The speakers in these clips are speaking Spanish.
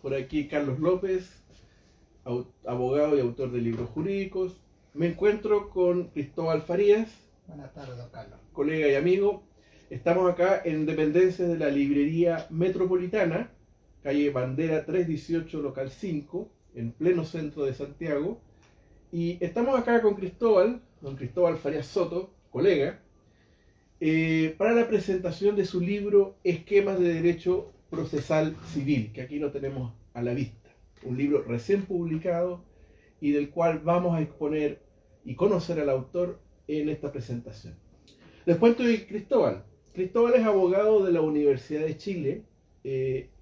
por aquí Carlos López, abogado y autor de libros jurídicos. Me encuentro con Cristóbal Farías. Buenas tardes, don Carlos. Colega y amigo. Estamos acá en dependencias de la librería Metropolitana, calle Bandera 318, local 5, en pleno centro de Santiago. Y estamos acá con don Cristóbal Farías Soto, colega, para la presentación de su libro Esquemas de Derecho Procesal Civil, que aquí lo tenemos a la vista. Un libro recién publicado y del cual vamos a exponer y conocer al autor en esta presentación. Les cuento de Cristóbal. Cristóbal es abogado de la Universidad de Chile,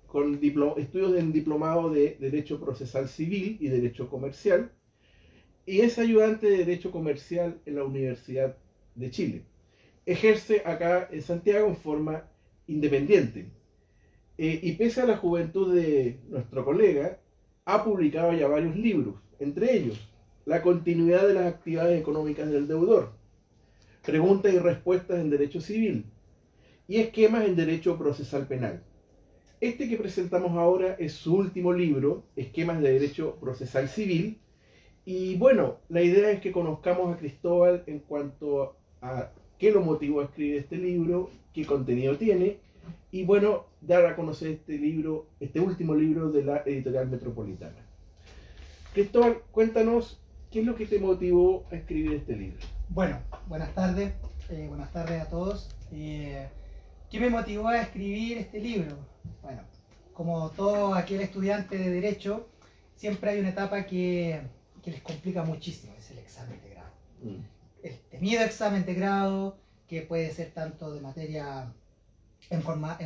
con estudios en diplomado de Derecho Procesal Civil y Derecho Comercial, y es ayudante de Derecho Comercial en la Universidad de Chile. Ejerce acá en Santiago en forma independiente. Y pese a la juventud de nuestro colega, ha publicado ya varios libros, entre ellos La continuidad de las actividades económicas del deudor, Preguntas y respuestas en Derecho Civil y Esquemas en Derecho Procesal Penal. Este que presentamos ahora es su último libro, Esquemas de Derecho Procesal Civil. Y bueno, la idea es que conozcamos a Cristóbal en cuanto a qué lo motivó a escribir este libro, qué contenido tiene, y bueno, dar a conocer este libro, este último libro de la editorial Metropolitana. Cristóbal, cuéntanos qué es lo que te motivó a escribir este libro. Bueno, buenas tardes a todos. ¿Qué me motivó a escribir este libro? Bueno, como todo aquel estudiante de Derecho, siempre hay una etapa que les complica muchísimo, es el examen de grado. El temido examen de grado, que puede ser tanto de materia en forma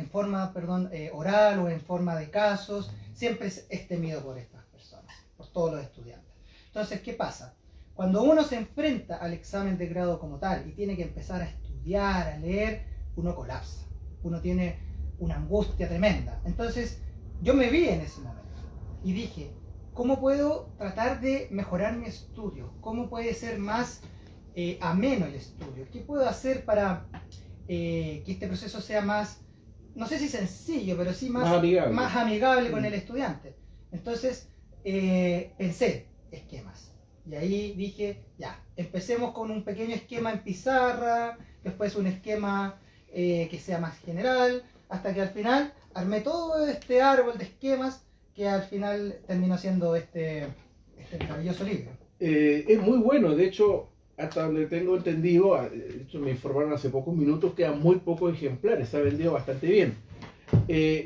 oral o en forma de casos, siempre es temido por estas personas, por todos los estudiantes. Entonces, ¿qué pasa? Cuando uno se enfrenta al examen de grado como tal y tiene que empezar a estudiar, a leer, uno colapsa, uno tiene una angustia tremenda. Entonces, yo me vi en ese momento y dije, ¿cómo puedo tratar de mejorar mi estudio? ¿Cómo puede ser más ameno el estudio? ¿Qué puedo hacer para que este proceso sea más, no sé si sencillo, pero sí más amigable con el estudiante? Entonces, pensé esquemas. Y ahí dije, ya, empecemos con un pequeño esquema en pizarra, después un esquema que sea más general, hasta que al final armé todo este árbol de esquemas que al final terminó siendo este maravilloso libro. Es muy bueno, de hecho, hasta donde tengo entendido, de hecho me informaron hace pocos minutos, quedan muy pocos ejemplares, se ha vendido bastante bien.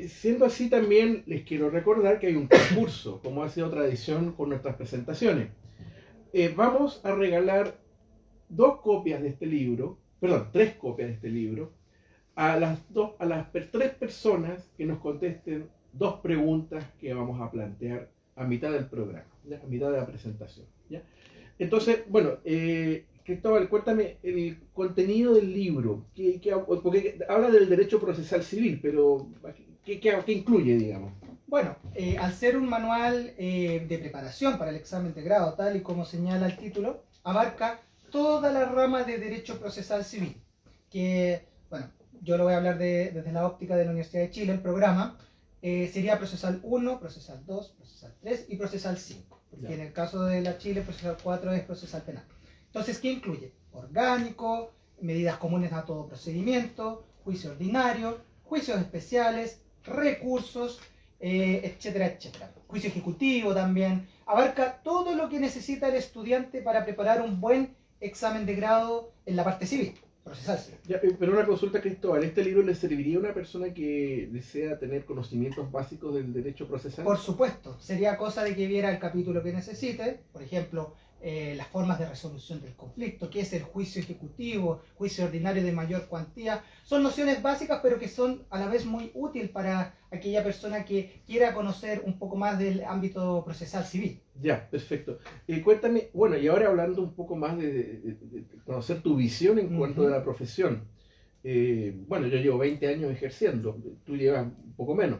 Siendo así, también les quiero recordar que hay un concurso, como ha sido tradición con nuestras presentaciones. Vamos a regalar 3 copias de este libro, a las 3 personas que nos contesten 2 preguntas que vamos a plantear a mitad del programa, ¿ya? A mitad de la presentación, ¿ya? Entonces, bueno, Cristóbal, cuéntame el contenido del libro, porque habla del derecho procesal civil, pero ¿qué incluye, digamos? Bueno, al ser un manual de preparación para el examen de grado, tal y como señala el título, abarca toda la rama de derecho procesal civil, que, bueno, yo lo voy a hablar desde la óptica de la Universidad de Chile, el programa, sería procesal 1, procesal 2, procesal 3 y procesal 5, porque en el caso de la Chile, procesal 4 es procesal penal. Entonces, ¿qué incluye? Orgánico, medidas comunes a todo procedimiento, juicio ordinario, juicios especiales, recursos, etcétera, etcétera. Juicio ejecutivo también. Abarca todo lo que necesita el estudiante para preparar un buen examen de grado en la parte civil, procesal civil. Ya, pero una consulta, Cristóbal, ¿este libro le serviría a una persona que desea tener conocimientos básicos del derecho procesal? Por supuesto, sería cosa de que viera el capítulo que necesite, por ejemplo, las formas de resolución del conflicto, qué es el juicio ejecutivo, juicio ordinario de mayor cuantía. Son nociones básicas, pero que son a la vez muy útiles para aquella persona que quiera conocer un poco más del ámbito procesal civil. Ya, perfecto. Cuéntame, bueno, y ahora hablando un poco más de conocer tu visión en cuanto a la profesión. Bueno, yo llevo 20 años ejerciendo, tú llevas un poco menos,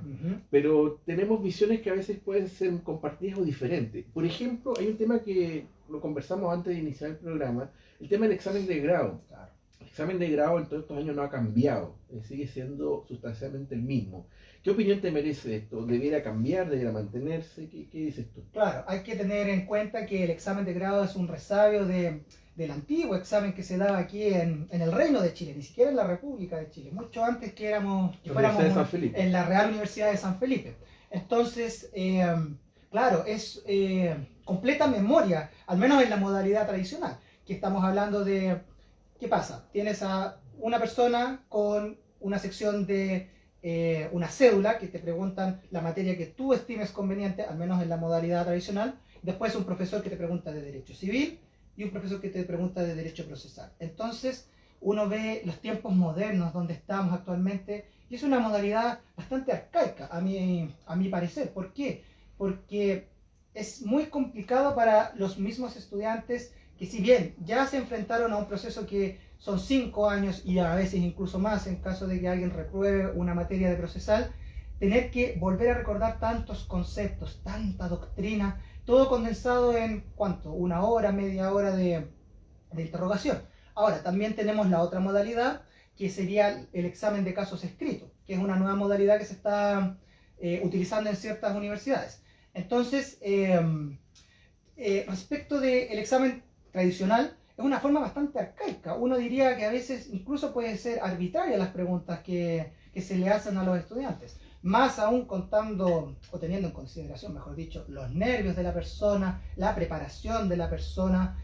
pero tenemos visiones que a veces pueden ser compartidas o diferentes. Por ejemplo, hay un tema que lo conversamos antes de iniciar el programa, el tema del examen de grado. Claro. El examen de grado en todos estos años no ha cambiado, sigue siendo sustancialmente el mismo. ¿Qué opinión te merece esto? ¿Debiera cambiar? ¿Debiera mantenerse? ¿Qué dices tú? Claro, hay que tener en cuenta que el examen de grado es un resabio del antiguo examen que se daba aquí en el Reino de Chile, ni siquiera en la República de Chile, mucho antes que fuéramos de San Felipe. en la Real Universidad de San Felipe. Entonces, claro, es completa memoria, al menos en la modalidad tradicional, que estamos hablando de, ¿qué pasa? Tienes a una persona con una sección de una cédula que te preguntan la materia que tú estimes conveniente, al menos en la modalidad tradicional. Después un profesor que te pregunta de Derecho Civil y un profesor que te pregunta de Derecho Procesal. Entonces uno ve los tiempos modernos donde estamos actualmente y es una modalidad bastante arcaica a mi parecer. ¿Por qué? Porque es muy complicado para los mismos estudiantes que, si bien ya se enfrentaron a un proceso que son 5 años y a veces incluso más en caso de que alguien repruebe una materia de procesal, tener que volver a recordar tantos conceptos, tanta doctrina, todo condensado en ¿cuánto? 1 hora, media hora de interrogación. Ahora, también tenemos la otra modalidad, que sería el examen de casos escritos, que es una nueva modalidad que se está utilizando en ciertas universidades. Entonces, respecto del examen tradicional, es una forma bastante arcaica. Uno diría que a veces incluso puede ser arbitraria las preguntas que se le hacen a los estudiantes. Más aún contando o teniendo en consideración, mejor dicho, los nervios de la persona, la preparación de la persona.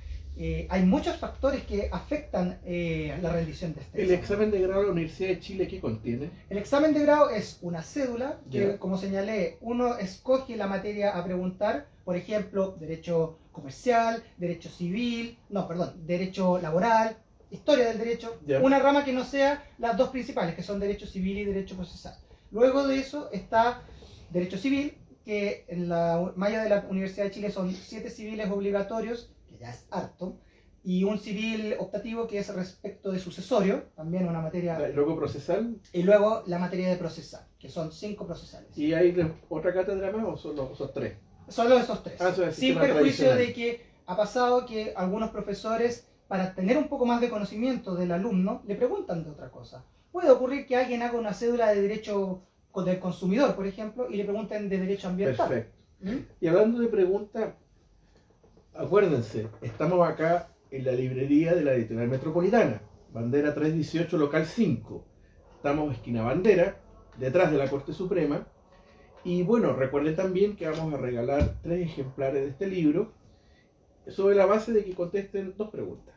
Hay muchos factores que afectan la rendición de este ¿El examen de grado de la Universidad de Chile qué contiene? El examen de grado es una cédula que, Ya. como señalé, uno escoge la materia a preguntar, por ejemplo, derecho comercial, derecho civil, no, perdón, derecho laboral, historia del derecho, Ya. una rama que no sea las dos principales, que son derecho civil y derecho procesal. Luego de eso está derecho civil, que en la malla de la Universidad de Chile son 7 civiles obligatorios, que ya es harto, y un civil optativo que es respecto de sucesorio, también una materia. Luego procesal. Y luego la materia de procesal, que son 5 procesales. ¿Y hay otra cátedra más o solo esos 3? Solo esos 3. Ah, eso es Sin sistema perjuicio tradicional. de que ha pasado que algunos profesores, para tener un poco más de conocimiento del alumno, le preguntan de otra cosa. Puede ocurrir que alguien haga una cédula de derecho del consumidor, por ejemplo, y le pregunten de derecho ambiental. Perfecto. ¿Mm? Y hablando de preguntas, acuérdense, estamos acá en la librería de la Editorial Metropolitana, Bandera 318, local 5. Estamos esquina Bandera, detrás de la Corte Suprema. Y bueno, recuerden también que vamos a regalar 3 ejemplares de este libro sobre la base de que contesten 2 preguntas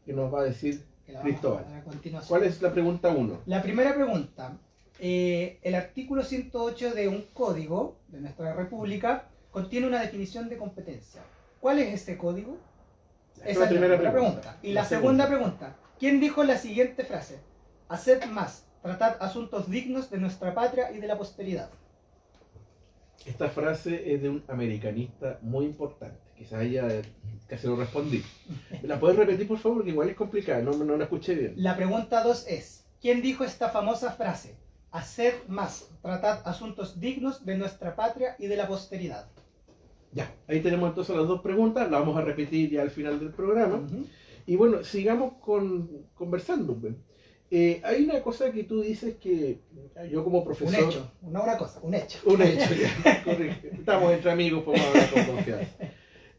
que nos va a decir Que la vamos Cristóbal. a continuación. ¿Cuál es la pregunta 1? La primera pregunta. El artículo 108 de un código de nuestra república contiene una definición de competencia. ¿Cuál es ese código? Esa es la primera pregunta. Y la segunda pregunta. ¿Quién dijo la siguiente frase? Haced más, tratad asuntos dignos de nuestra patria y de la posteridad. Esta frase es de un americanista muy importante. Quizás ella casi lo respondí. ¿La puedes repetir, por favor? Porque igual es complicada, no la escuché bien. La pregunta 2 es, ¿quién dijo esta famosa frase? Haced más, tratad asuntos dignos de nuestra patria y de la posteridad. Ya, ahí tenemos entonces las 2 preguntas, las vamos a repetir ya al final del programa. Uh-huh. Y bueno, sigamos conversando. Hay una cosa que tú dices que yo como profesor... Un hecho, no una cosa, un hecho. Un hecho, ya, correcto. Estamos entre amigos, podemos hablar con confianza.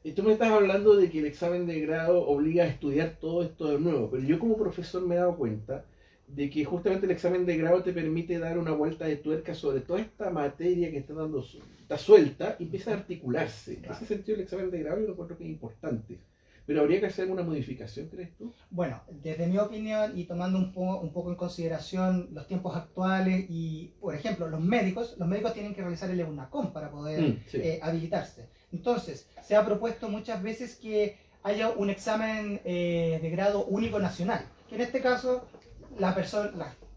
Y tú me estás hablando de que el examen de grado obliga a estudiar todo esto de nuevo, pero yo como profesor me he dado cuenta de que justamente el examen de grado te permite dar una vuelta de tuerca sobre toda esta materia que está suelta y empieza a articularse. En ese sentido el examen de grado yo lo encuentro que es importante. Pero habría que hacer alguna modificación, ¿crees tú? Bueno, desde mi opinión y tomando un poco en consideración los tiempos actuales y, por ejemplo, los médicos tienen que realizar el EUNACOM para poder Sí. habilitarse. Entonces, se ha propuesto muchas veces que haya un examen de grado único nacional, que en este caso la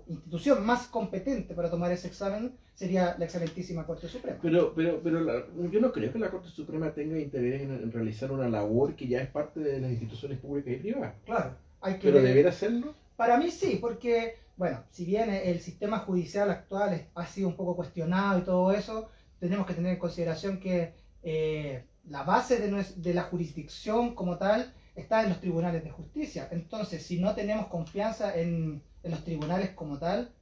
institución más competente para tomar ese examen sería la excelentísima Corte Suprema. Pero yo no creo que la Corte Suprema tenga interés en realizar una labor que ya es parte de las instituciones públicas y privadas. Claro, hay que ¿Pero ver. debería hacerlo? Para mí sí, porque, bueno, si bien el sistema judicial actual ha sido un poco cuestionado y todo eso, tenemos que tener en consideración que la base de la jurisdicción como tal está en los tribunales de justicia. Entonces, si no tenemos confianza en los tribunales como tal,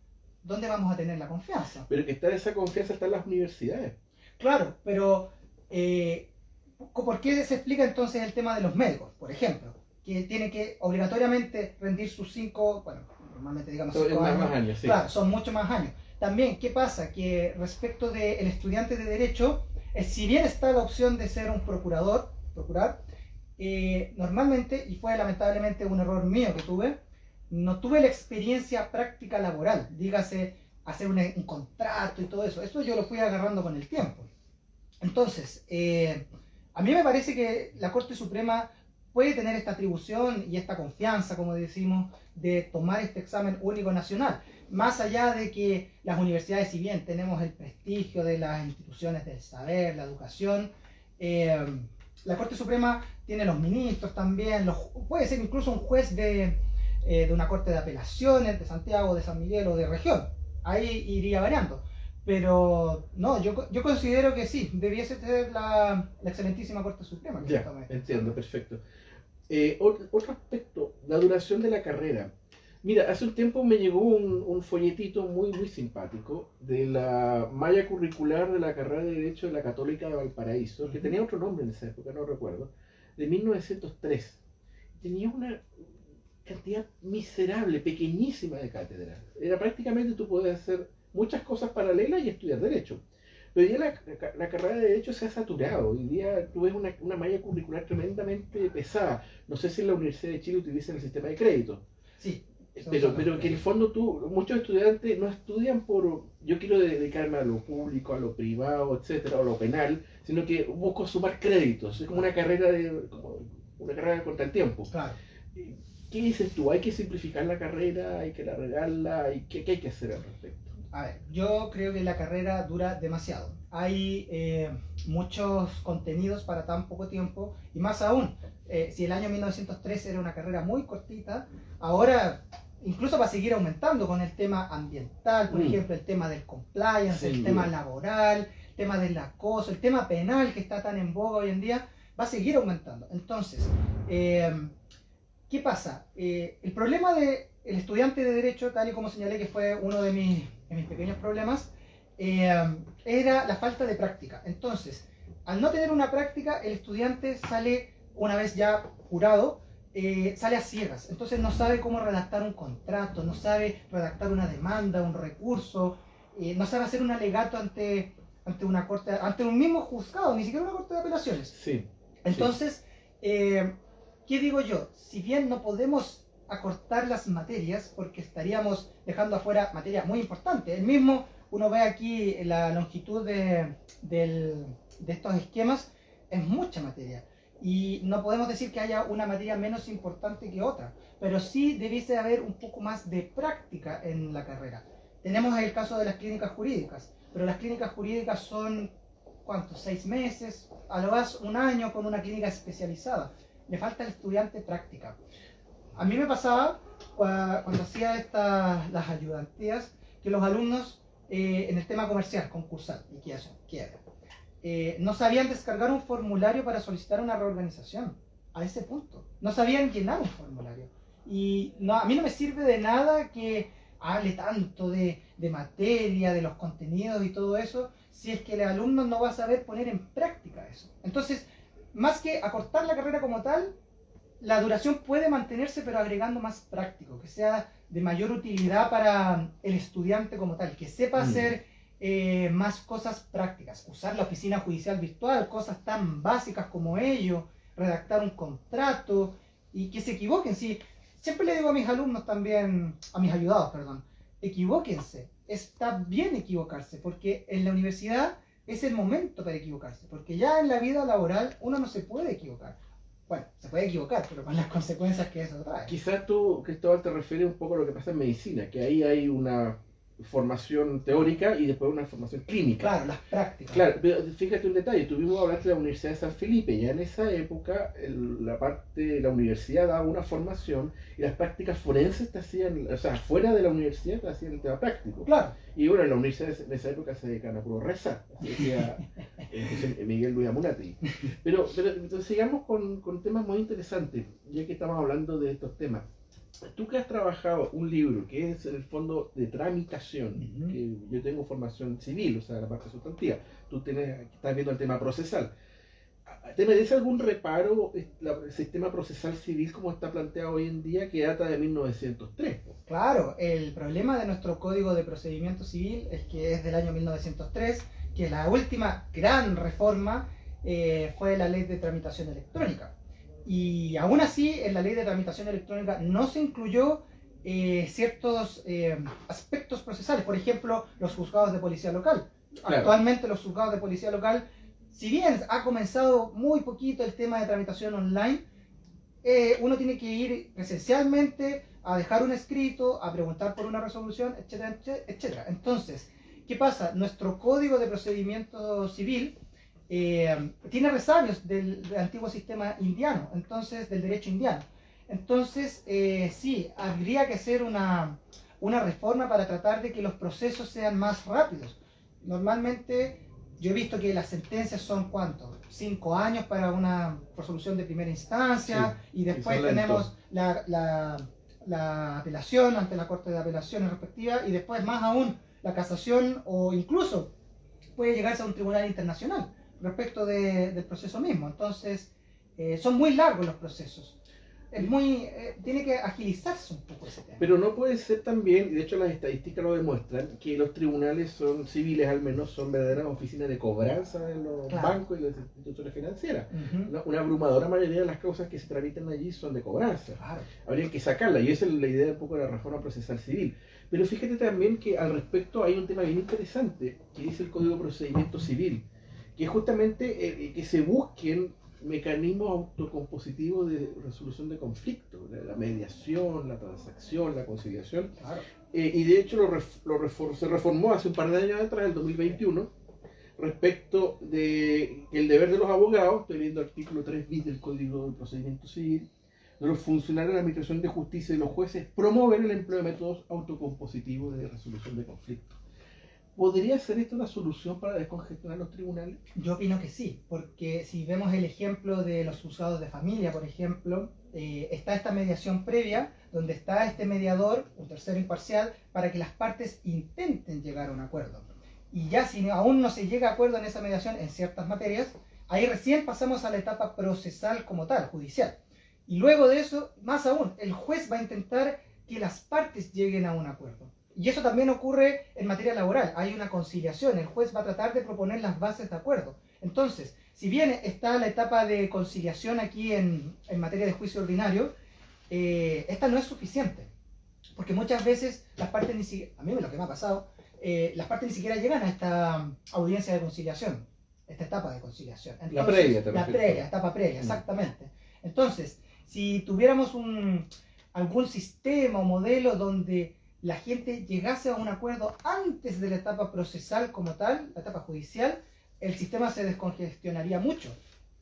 ¿dónde vamos a tener la confianza? Pero que está esa confianza está en las universidades. Claro, pero ¿por qué se explica entonces el tema de los médicos, por ejemplo? Que tienen que obligatoriamente rendir sus 5, bueno, normalmente digamos 5 años. Más años, sí. Claro, son muchos más años. También, ¿qué pasa? Que respecto del estudiante de Derecho, si bien está la opción de ser un procurar, normalmente, y fue lamentablemente un error mío que tuve, no tuve la experiencia práctica laboral, dígase hacer un contrato y todo eso. Eso yo lo fui agarrando con el tiempo. Entonces, a mí me parece que la Corte Suprema puede tener esta atribución y esta confianza, como decimos, de tomar este examen único nacional. Más allá de que las universidades, si bien tenemos el prestigio de las instituciones del saber, la educación, la Corte Suprema tiene los ministros también, puede ser incluso un juez de una corte de apelaciones de Santiago, de San Miguel o de región. Ahí iría variando. Pero no, yo considero que sí, debiese ser la excelentísima Corte Suprema. Ya, entiendo, perfecto. Otro aspecto, la duración de la carrera. Mira, hace un tiempo me llegó un folletito muy simpático de la malla curricular de la carrera de Derecho de la Católica de Valparaíso, que tenía otro nombre en esa época, no recuerdo, de 1903. Tenía una cantidad miserable, pequeñísima de cátedras. Era prácticamente tú podías hacer muchas cosas paralelas y estudiar Derecho. Pero hoy día la carrera de Derecho se ha saturado. Hoy día tú ves una malla curricular tremendamente pesada. No sé si en la Universidad de Chile utilizan el sistema de crédito. Sí. Pero que en el fondo muchos estudiantes no estudian por, yo quiero dedicarme a lo público, a lo privado, etcétera, o a lo penal, sino que busco sumar créditos. Es como una carrera contra el tiempo. Claro. ¿Qué dices tú? ¿Hay que simplificar la carrera? ¿Hay que alargarla? ¿Qué hay que hacer al respecto? A ver, yo creo que la carrera dura demasiado. Hay muchos contenidos para tan poco tiempo, y más aún, si el año 1913 era una carrera muy cortita, ahora incluso va a seguir aumentando con el tema ambiental, por ejemplo, el tema del compliance, el tema laboral, el tema del acoso, el tema penal que está tan en boga hoy en día, va a seguir aumentando. Entonces, ¿qué pasa? El problema del estudiante de Derecho, tal y como señalé que fue uno de mis pequeños problemas, era la falta de práctica. Entonces, al no tener una práctica, el estudiante sale, una vez ya jurado, sale a ciegas. Entonces no sabe cómo redactar un contrato, no sabe redactar una demanda, un recurso, no sabe hacer un alegato ante una corte, ante un mismo juzgado, ni siquiera una corte de apelaciones. Sí. Entonces, ¿qué digo yo? Si bien no podemos acortar las materias, porque estaríamos dejando afuera materias muy importantes. El mismo, uno ve aquí la longitud de estos esquemas, es mucha materia. Y no podemos decir que haya una materia menos importante que otra, pero sí debiese haber un poco más de práctica en la carrera. Tenemos el caso de las clínicas jurídicas, pero las clínicas jurídicas son, ¿cuántos? 6 meses, a lo más un año con una clínica especializada. Le falta al estudiante práctica. A mí me pasaba cuando hacía las ayudantías que los alumnos en el tema comercial, concursal, quiebra, no sabían descargar un formulario para solicitar una reorganización. A ese punto. No sabían llenar un formulario. Y a mí no me sirve de nada que hable tanto de materia, de los contenidos y todo eso, si es que el alumno no va a saber poner en práctica eso. Entonces, más que acortar la carrera como tal, la duración puede mantenerse, pero agregando más práctico, que sea de mayor utilidad para el estudiante como tal, que sepa hacer más cosas prácticas, usar la oficina judicial virtual, cosas tan básicas como ello, redactar un contrato, y que se equivoquen. Sí, siempre le digo a mis alumnos también, a mis ayudados, perdón, equivóquense, está bien equivocarse, porque en la universidad es el momento para equivocarse, porque ya en la vida laboral uno no se puede equivocar. Bueno, se puede equivocar, pero con las consecuencias que eso trae. Quizás tú, Cristóbal, te refieres un poco a lo que pasa en medicina, que ahí hay una formación teórica y después una formación clínica. Claro, las prácticas. Claro, pero fíjate un detalle, tuvimos hablar de la Universidad de San Felipe, ya en esa época la universidad daba una formación y las prácticas forenses te hacían, o sea, fuera de la universidad te hacían el tema práctico. Claro. Y bueno, en la universidad en esa época se dedican a puro rezar, así decía Miguel Luis Amunati. Pero entonces sigamos con temas muy interesantes, ya que estamos hablando de estos temas. tú que has trabajado un libro que es en el fondo de tramitación, Ujú. que yo tengo formación civil, o sea, la parte sustantiva, tú estás viendo el tema procesal. ¿Te merece algún reparo el sistema procesal civil como está planteado hoy en día, que data de 1903? Claro, el problema de nuestro Código de Procedimiento Civil es que es del año 1903, que la última gran reforma fue la Ley de Tramitación Electrónica. Y aún así, en la Ley de Tramitación Electrónica no se incluyó ciertos aspectos procesales, por ejemplo, los juzgados de policía local. Claro. Actualmente los juzgados de policía local, si bien ha comenzado muy poquito el tema de tramitación online, uno tiene que ir presencialmente a dejar un escrito, a preguntar por una resolución, etcétera, etcétera. Entonces, ¿qué pasa? Nuestro Código de Procedimiento Civil tiene resabios del antiguo sistema indiano, entonces del derecho indiano. Entonces, sí, habría que hacer una reforma para tratar de que los procesos sean más rápidos. Normalmente yo he visto que las sentencias son ¿cuánto? 5 años para una resolución de primera instancia, Sí, y después tenemos la apelación ante la Corte de Apelaciones respectiva, y después más aún la casación, o incluso puede llegarse a un tribunal internacional respecto del proceso mismo. Entonces, son muy largos los procesos. Tiene que agilizarse un poco ese tema. Pero no puede ser también, y de hecho las estadísticas lo demuestran, que los tribunales son civiles, al menos son verdaderas oficinas de cobranza de los Claro. bancos y de las instituciones financieras. Ujú. Una abrumadora mayoría de las causas que se tramitan allí son de cobranza. Claro. Habría que sacarla, y esa es la idea un poco de la reforma procesal civil. Pero fíjate también que al respecto hay un tema bien interesante que dice el Código de Procedimiento Civil, que es justamente que se busquen mecanismos autocompositivos de resolución de conflictos, la mediación, la transacción, la conciliación. Claro. Y de hecho se reformó hace un par de años atrás, el 2021, respecto de el deber de los abogados, estoy viendo el artículo 3 bis del Código de Procedimiento Civil, de los funcionarios de la Administración de Justicia y los jueces, promover el empleo de métodos autocompositivos de resolución de conflictos. ¿Podría ser esto una solución para descongestionar los tribunales? Yo opino que sí, porque si vemos el ejemplo de los juzgados de familia, por ejemplo, está esta mediación previa, donde está este mediador, un tercero imparcial, para que las partes intenten llegar a un acuerdo. Y ya si aún no se llega a acuerdo en esa mediación en ciertas materias, ahí recién pasamos a la etapa procesal como tal, judicial. Y luego de eso, más aún, el juez va a intentar que las partes lleguen a un acuerdo. Y eso también ocurre en materia laboral. Hay una conciliación. El juez va a tratar de proponer las bases de acuerdo. Entonces, si bien está la etapa de conciliación aquí en materia de juicio ordinario, esta no es suficiente. Porque muchas veces las partes ni siquiera, a mí lo que me ha pasado, las partes ni siquiera llegan a esta audiencia de conciliación, esta etapa de conciliación. Entonces, la previa, te la refieres. previa, etapa previa, exactamente. Entonces, si tuviéramos algún sistema o modelo donde la gente llegase a un acuerdo antes de la etapa procesal como tal, la etapa judicial, el sistema se descongestionaría mucho.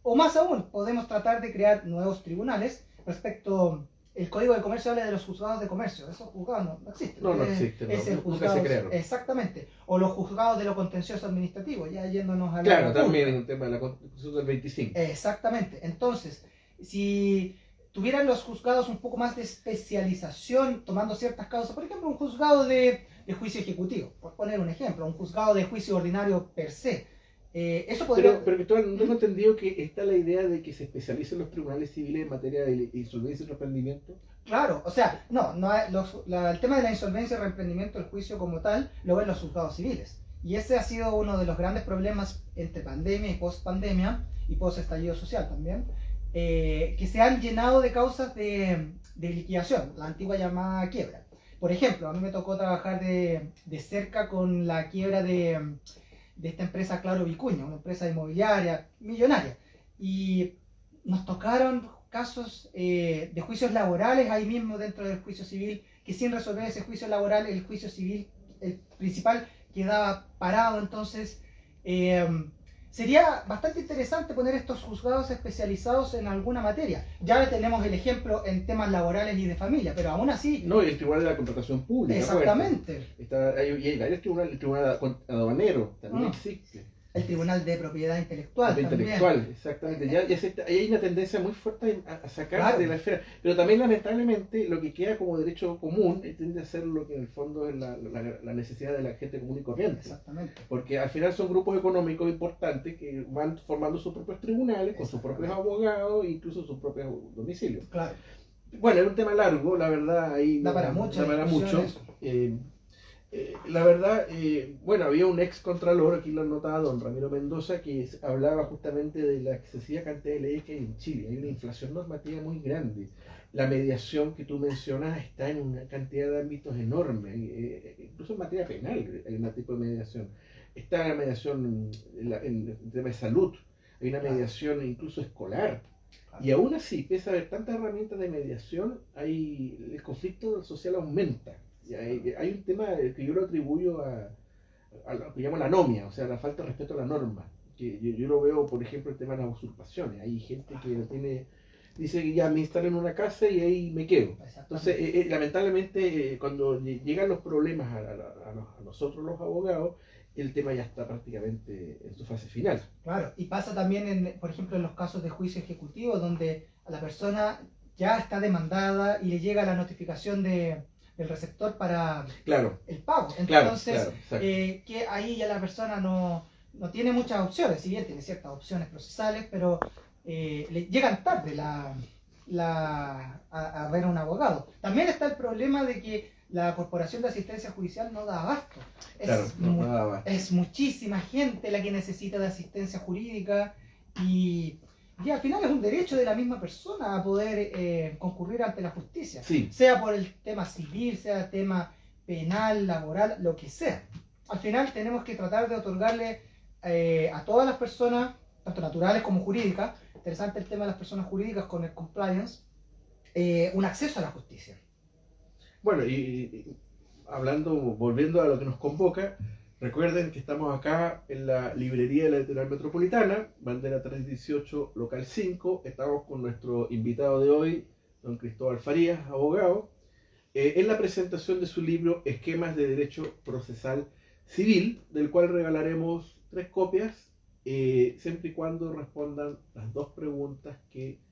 O más aún, podemos tratar de crear nuevos tribunales respecto. El Código de Comercio habla de los juzgados de comercio. Esos juzgados no existen. No existen. Es el Nunca se crearon. Exactamente. O los juzgados de lo contencioso administrativo, ya yéndonos a la. Claro, también es un tema de la Constitución del 25. Exactamente. Entonces, si tuvieran los juzgados un poco más de especialización, tomando ciertas causas, por ejemplo, un juzgado de juicio ejecutivo, por poner un ejemplo, un juzgado de juicio ordinario per se. Eso podría. Pero no tengo entendido que está la idea de que se especialicen los tribunales civiles en materia de insolvencia y reprendimiento. Claro, o sea, el tema de la insolvencia y reprendimiento del juicio como tal lo ven los juzgados civiles. Y ese ha sido uno de los grandes problemas entre pandemia y post-pandemia y post-estallido social también, que se han llenado de causas de liquidación, la antigua llamada quiebra. Por ejemplo, a mí me tocó trabajar de cerca con la quiebra de esta empresa Claro Vicuña, una empresa inmobiliaria millonaria. Y nos tocaron casos de juicios laborales ahí mismo dentro del juicio civil, que sin resolver ese juicio laboral, el juicio civil, el principal, quedaba parado. Entonces, sería bastante interesante poner estos juzgados especializados en alguna materia. Ya tenemos el ejemplo en temas laborales y de familia, pero aún así. No, y el Tribunal de la Contratación Pública. Exactamente. Y hay varios tribunales, el Tribunal Aduanero también existe. El Tribunal de Propiedad Intelectual Propiedad también. intelectual, exactamente. Ahí hay una tendencia muy fuerte a sacar Claro. de la esfera. Pero también, lamentablemente, lo que queda como derecho común tiende a ser lo que en el fondo es la necesidad de la gente común y corriente. Exactamente. Porque al final son grupos económicos importantes que van formando sus propios tribunales, con sus propios abogados e incluso sus propios domicilios. Claro. Bueno, es un tema largo, la verdad, ahí Da para mucho. La verdad, bueno, había un ex contralor, aquí lo anotaba don Ramiro Mendoza, que hablaba justamente de la excesiva cantidad de leyes que hay en Chile. Hay una inflación normativa muy grande. La mediación que tú mencionas está en una cantidad de ámbitos enormes, incluso en materia penal hay un tipo de mediación. Está la mediación en el tema de salud, hay una mediación incluso escolar. Y aún así, pese a haber tantas herramientas de mediación, el conflicto social aumenta. Y hay un tema que yo lo atribuyo a lo que llamo la anomia, o sea, la falta de respeto a la norma. Que yo lo veo, por ejemplo, el tema de las usurpaciones. Hay gente que dice que ya me instalo en una casa y ahí me quedo. Entonces, lamentablemente, cuando llegan los problemas a nosotros los abogados, el tema ya está prácticamente en su fase final. Claro, y pasa también, por ejemplo, en los casos de juicio ejecutivo, donde a la persona ya está demandada y le llega la notificación del receptor para el pago. Entonces, que ahí ya la persona no tiene muchas opciones, si bien tiene ciertas opciones procesales, pero le llegan tarde a ver a un abogado. También está el problema de que la Corporación de Asistencia Judicial no da abasto. No da abasto. Es muchísima gente la que necesita de asistencia jurídica y al final es un derecho de la misma persona a poder concurrir ante la justicia. Sí. Sea por el tema civil, sea tema penal, laboral, lo que sea. Al final tenemos que tratar de otorgarle a todas las personas, tanto naturales como jurídicas, interesante el tema de las personas jurídicas con el compliance, un acceso a la justicia. Bueno, y volviendo a lo que nos convoca, recuerden que estamos acá en la librería de la Editorial Metropolitana, Bandera 318, local 5. Estamos con nuestro invitado de hoy, don Cristóbal Farías, abogado, en la presentación de su libro Esquemas de Derecho Procesal Civil, del cual regalaremos 3 copias, siempre y cuando respondan las 2 preguntas que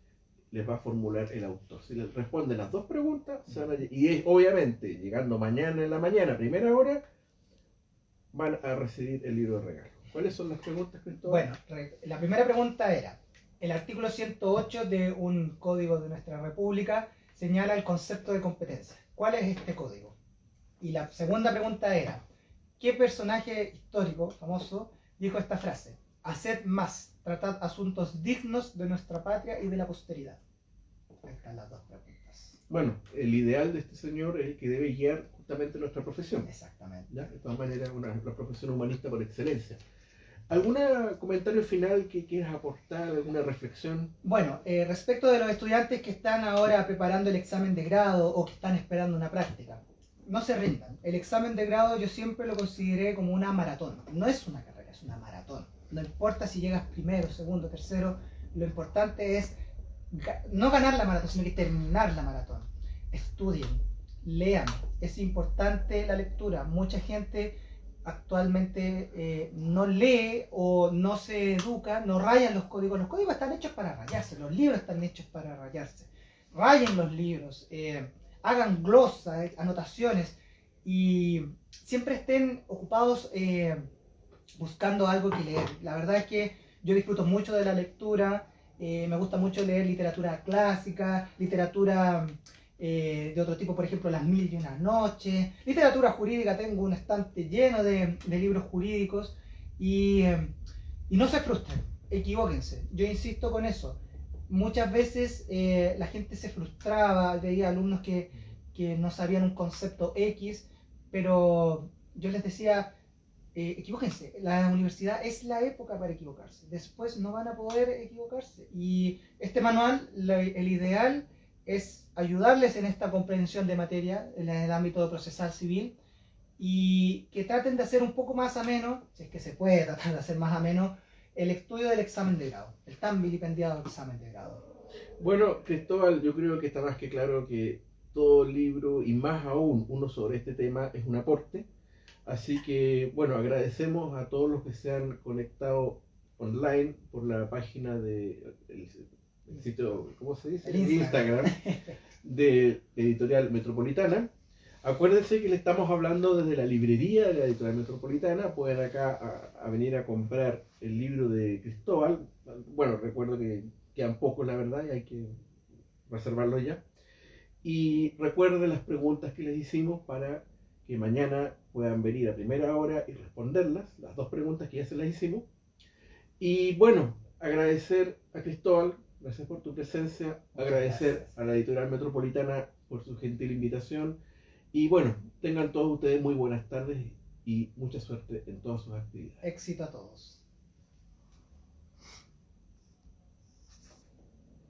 les va a formular el autor. Si les responden las 2 preguntas, obviamente, llegando mañana en la mañana, primera hora, van a recibir el libro de regalo. ¿Cuáles son las preguntas, Cristóbal? Bueno, la primera pregunta era, el artículo 108 de un código de nuestra república señala el concepto de competencia. ¿Cuál es este código? Y la segunda pregunta era, ¿qué personaje histórico famoso dijo esta frase? Haced más, tratad asuntos dignos de nuestra patria y de la posteridad. Ahí están las 2 preguntas. Bueno, el ideal de este señor es el que debe guiar justamente nuestra profesión. Exactamente. ¿Ya? De todas maneras, una profesión humanista por excelencia. ¿Algún comentario final que quieras aportar, alguna reflexión? Bueno, respecto de los estudiantes que están ahora preparando el examen de grado o que están esperando una práctica, no se rindan. El examen de grado yo siempre lo consideré como una maratón. No es una carrera, es una maratón. No importa si llegas primero, segundo, tercero, lo importante es no ganar la maratón, sino que terminar la maratón. Estudien, lean, es importante la lectura. Mucha gente actualmente no lee o no se educa, no rayan los códigos. Los códigos están hechos para rayarse, los libros están hechos para rayarse. Rayen los libros, hagan glosas, anotaciones y siempre estén ocupados buscando algo que leer. La verdad es que yo disfruto mucho de la lectura, me gusta mucho leer literatura clásica, literatura de otro tipo, por ejemplo, Las Mil y Una Noches, literatura jurídica, tengo un estante lleno de libros jurídicos y no se frustren, equivóquense, yo insisto con eso. Muchas veces la gente se frustraba, veía alumnos que no sabían un concepto X, pero yo les decía, equivóquense, la universidad es la época para equivocarse, después no van a poder equivocarse. Y este manual, el ideal es ayudarles en esta comprensión de materia en el ámbito procesal civil y que traten de hacer un poco más ameno, si es que se puede tratar de hacer más ameno, el estudio del examen de grado, el tan vilipendiado examen de grado. Bueno, Cristóbal, yo creo que está más que claro que todo libro, y más aún uno sobre este tema, es un aporte. Así que, bueno, agradecemos a todos los que se han conectado online por la página de el sitio, ¿cómo se dice? El Instagram. De Editorial Metropolitana. Acuérdense que le estamos hablando desde la librería de la Editorial Metropolitana. Pueden acá a venir a comprar el libro de Cristóbal. Bueno, recuerdo que quedan pocos, la verdad, y hay que reservarlo ya. Y recuerden las preguntas que les hicimos para que mañana puedan venir a primera hora y responderlas, las dos preguntas que ya se las hicimos. Y bueno, agradecer a Cristóbal, gracias por tu presencia, agradecer a la Editorial Metropolitana por su gentil invitación. Y bueno, tengan todos ustedes muy buenas tardes y mucha suerte en todas sus actividades. Éxito a todos.